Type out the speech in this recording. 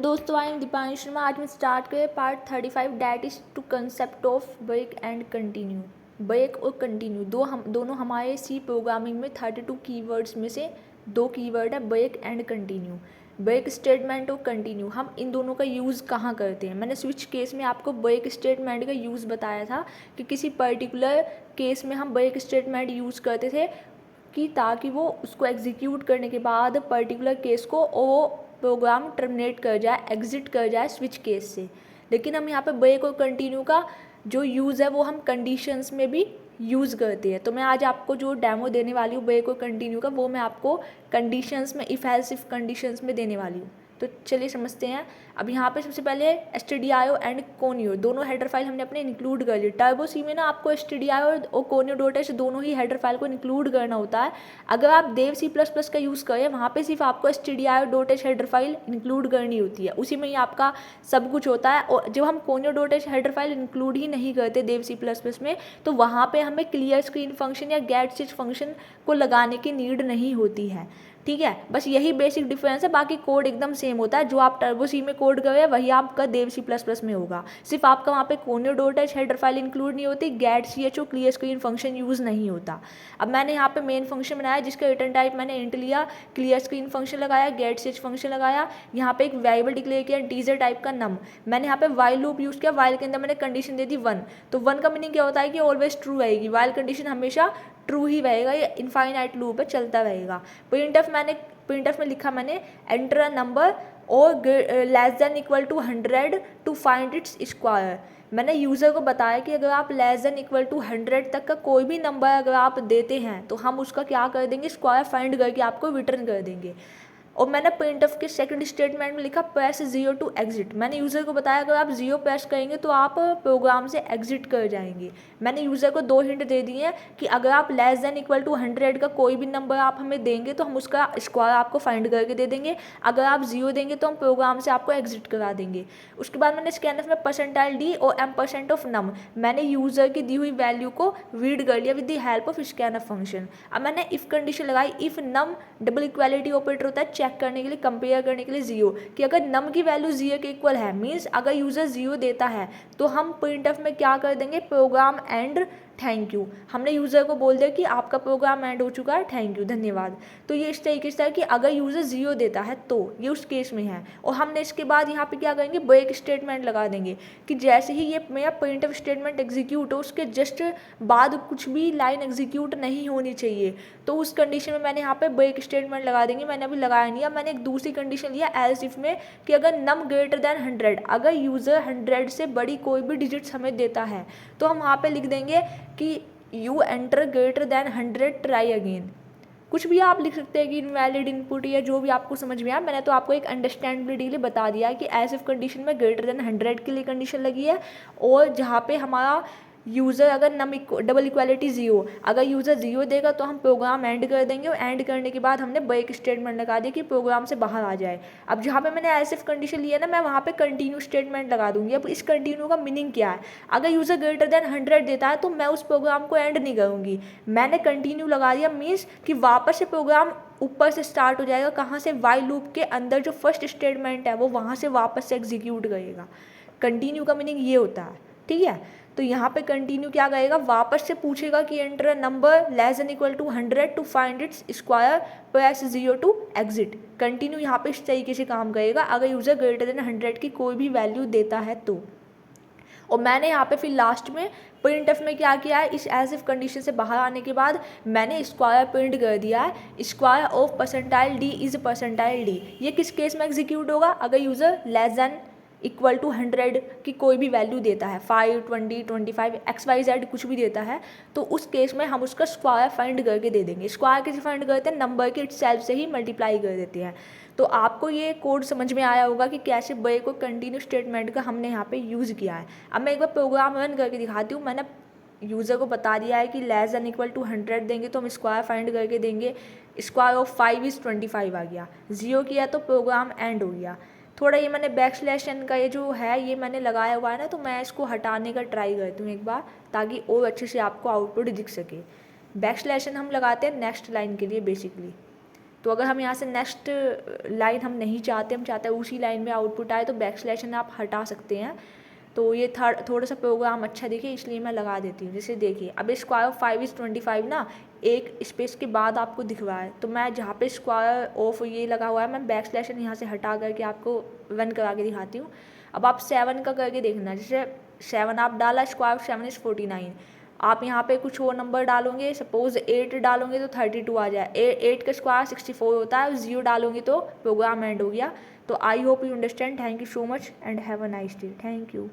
दोस्तों, I am Deepanshu Sharma. आज हम स्टार्ट करें part 35 that is two concept of break and continue. Break और कंटिन्यू दोनों हमारे सी प्रोग्रामिंग में 32 कीवर्ड्स में से दो कीवर्ड है, break and continue. Break statement और कंटिन्यू, हम इन दोनों का यूज़ कहाँ करते हैं। मैंने स्विच केस में आपको ब्रेक स्टेटमेंट का यूज़ बताया था कि किसी पर्टिकुलर केस में हम ब्रेक स्टेटमेंट यूज़ करते थे कि ताकि वो उसको एग्जीक्यूट करने के बाद पर्टिकुलर केस को वो प्रोग्राम टर्मिनेट कर जाए, एग्जिट कर जाए स्विच केस से। लेकिन हम यहाँ पे ब्रेक और कंटिन्यू का जो यूज़ है वो हम कंडीशंस में भी यूज़ करते हैं। तो मैं आज आपको जो डेमो देने वाली हूँ ब्रेक और कंटिन्यू का, वो मैं आपको कंडीशंस में, इफ एल्स इफ कंडीशंस में देने वाली हूँ। तो चलिए समझते हैं। अब यहाँ पे सबसे पहले stdio एंड कोनियो दोनों हेडर फाइल हमने अपने इंक्लूड कर ली। टर्बो सी में ना आपको stdio और कोनियो डॉट एच दोनों ही हेडर फाइल को इंक्लूड करना होता है। अगर आप देव सी प्लस प्लस का यूज़ करें, वहाँ पे सिर्फ आपको stdio dot H header file include करनी होती है, उसी में ही आपका सब कुछ होता है। और जब हम conio dot H header file include ही नहीं करते देव सी प्लस प्लस में, तो वहाँ पर हमें क्लियर स्क्रीन फंक्शन या गेट स्विच फंक्शन को लगाने की नीड नहीं होती है। ठीक है, बस यही बेसिक डिफरेंस है, बाकी कोड एकदम सेम होता है। जो आप टर्बो सी में कोड कर रहे हैं वही आपका देव सी प्लस प्लस में होगा। सिर्फ आपका वहाँ पे conio dot H header file include नहीं होती, get C H O clear screen function use नहीं होता। अब मैंने यहाँ पे मेन फंक्शन बनाया जिसका रिटर्न टाइप मैंने इंट लिया, क्लियर स्क्रीन फंक्शन लगाया, गेट सी एच फंक्शन लगाया, यहाँ पे एक वेरिएबल डिक्लेयर किया टीजर टाइप का नम। मैंने यहाँ पे वाइल लूप यूज़ किया, वाइल के अंदर मैंने कंडीशन दे दी 1। तो 1 का मीनिंग क्या होता है कि ऑलवेज ट्रू रहेगी, वाइल कंडीशन हमेशा ट्रू ही रहेगा, ये इनफाइनाइट लूप है, चलता रहेगा। प्रिंटफ में लिखा मैंने एंटर अ नंबर और less than equal to 100 to find its square. मैंने यूज़र को बताया कि अगर आप लेस देन इक्वल टू 100 तक का कोई भी नंबर अगर आप देते हैं तो हम उसका क्या कर देंगे, स्क्वायर फाइंड करके आपको रिटर्न कर देंगे। और मैंने प्रिंटफ के सेकंड स्टेटमेंट में लिखा प्रेस 0 टू एग्जिट। मैंने यूज़र को बताया अगर आप 0 प्रेस करेंगे तो आप प्रोग्राम से एग्जिट कर जाएंगे। मैंने यूज़र को 2 हिंट दे दिए हैं कि अगर आप लेस देन इक्वल टू 100 का कोई भी नंबर आप हमें देंगे तो हम उसका स्क्वायर आपको फाइंड करके दे देंगे। अगर आप 0 देंगे तो हम प्रोग्राम से आपको एग्जिट करा देंगे। उसके बाद मैंने स्कैनफ में %d और m% ऑफ नम, मैंने यूज़र की दी हुई वैल्यू को रीड कर लिया with the help of scanf function. अब मैंने इफ़ कंडीशन लगाई, if num double equality operator होता है चेक करने के लिए, कंपेयर करने के लिए 0, कि अगर नम की वैल्यू 0 के इक्वल है, मीन्स अगर यूज़र 0 देता है तो हम प्रिंटफ में क्या कर देंगे, प्रोग्राम एंड थैंक यू। हमने यूज़र को बोल दिया कि आपका प्रोग्राम एंड हो चुका है, थैंक यू, धन्यवाद। तो ये इस तरीके से है कि अगर यूज़र 0 देता है तो ये उस केस में है। और हमने इसके बाद यहाँ पे क्या करेंगे, ब्रेक स्टेटमेंट लगा देंगे कि जैसे ही ये मेरा प्रिंटफ स्टेटमेंट एग्जीक्यूट हो उसके जस्ट बाद कुछ भी लाइन एग्जीक्यूट नहीं होनी चाहिए। तो उस कंडीशन में मैंने यहाँ पे ब्रेक स्टेटमेंट लगा देंगे। मैंने अभी लगाया नहीं है, मैंने एक दूसरी कंडीशन लिया एल्स इफ में कि अगर नम ग्रेटर देन 100, अगर यूज़र 100 से बड़ी कोई भी डिजिट्स हमें देता है तो हम वहाँ पे लिख देंगे कि you enter greater than 100 try again. कुछ भी आप लिख सकते हैं कि इनवैलिड इनपुट या जो भी आपको समझ में आया। मैंने तो आपको एक अंडरस्टैंडेबिलिटी के लिए बता दिया है कि एज इफ कंडीशन में ग्रेटर देन 100 के लिए कंडीशन लगी है, और जहाँ पे हमारा यूज़र अगर नम डबल इक्वालिटी 0, अगर यूज़र 0 देगा तो हम प्रोग्राम एंड कर देंगे, और एंड करने के बाद हमने ब्रेक स्टेटमेंट लगा दिया कि प्रोग्राम से बाहर आ जाए। अब जहाँ पे मैंने एज इफ कंडीशन लिया ना, मैं वहाँ पे कंटिन्यू स्टेटमेंट लगा दूंगी। अब इस कंटिन्यू का मीनिंग क्या है, अगर यूज़र ग्रेटर देन 100 देता है तो मैं उस प्रोग्राम को एंड नहीं करूँगी, मैंने कंटिन्यू लगा दिया, मीन्स कि वापस से प्रोग्राम ऊपर से स्टार्ट हो जाएगा। कहाँ से, वाइल लूप के अंदर जो फर्स्ट स्टेटमेंट है वो वहाँ से वापस से एग्जीक्यूट करेगा। कंटिन्यू का मीनिंग ये होता है, ठीक है। तो यहाँ पे कंटिन्यू क्या करेगा, वापस से पूछेगा कि enter a number less than equal to 100 to find its square, press 0 to exit. Continue यहाँ पे इस तरीके से काम करेगा अगर यूज़र ग्रेटर देन 100 की कोई भी वैल्यू देता है तो। और मैंने यहाँ पे फिर लास्ट में प्रिंटफ में क्या किया है, इस एज इफ कंडीशन से बाहर आने के बाद मैंने स्क्वायर प्रिंट कर दिया है, square of %d is %d। ये किस केस में एग्जीक्यूट होगा, अगर user less than equal to 100 की कोई भी वैल्यू देता है, 5, 20, 25, XYZ कुछ भी देता है, तो उस केस में हम उसका स्क्वायर फाइंड करके दे देंगे। स्क्वायर कैसे फाइंड करते हैं, नंबर के इटसेल्फ से ही मल्टीप्लाई कर देते हैं। तो आपको ये कोड समझ में आया होगा कि कैसे ब्रेक और कंटिन्यू स्टेटमेंट का हमने यहाँ पे यूज़ किया है। अब मैं एक बार प्रोग्राम रन करके दिखाती हूँ। मैंने यूज़र को बता दिया है कि लेस देन इक्वल टू 100 देंगे तो हम स्क्वायर फाइंड करके देंगे, स्क्वायर ऑफ 5 इज़ 25 आ गया, 0 किया तो प्रोग्राम एंड हो गया। थोड़ा ये मैंने बैकस्लैश का ये जो है ये मैंने लगाया हुआ है ना, तो मैं इसको हटाने का ट्राई करती हूँ एक बार, ताकि और अच्छे से आपको आउटपुट दिख सके। बैकस्लैश हम लगाते हैं नेक्स्ट लाइन के लिए बेसिकली। तो अगर हम यहाँ से नेक्स्ट लाइन हम नहीं चाहते, हम चाहते हैं उसी लाइन में आउटपुट आए, तो बैकस्लैश आप हटा सकते हैं। तो ये थोड़ा सा प्रोग्राम अच्छा दिखे इसलिए मैं लगा देती हूँ। जैसे देखिए अब स्क्वायर ऑफ 5 इज़ 25 ना, एक स्पेस के बाद आपको दिख रहा है, तो मैं जहाँ पे स्क्वायर ऑफ ये लगा हुआ है मैं बैकस्लैश यहाँ से हटा करके आपको रन करा के दिखाती हूँ। अब आप 7 का करके देखना, जैसे 7 आप डाला, स्क्वायर ऑफ 7 इज़ 49। आप यहाँ पे कुछ और नंबर डालोगे, सपोज 8 डालोगे तो 32 आ जाए। 8 का स्क्वायर 64 होता है, 0 डालोगे तो प्रोग्राम एंड हो गया। तो I hope you understand. Thank you so much and have a nice day. Thank you.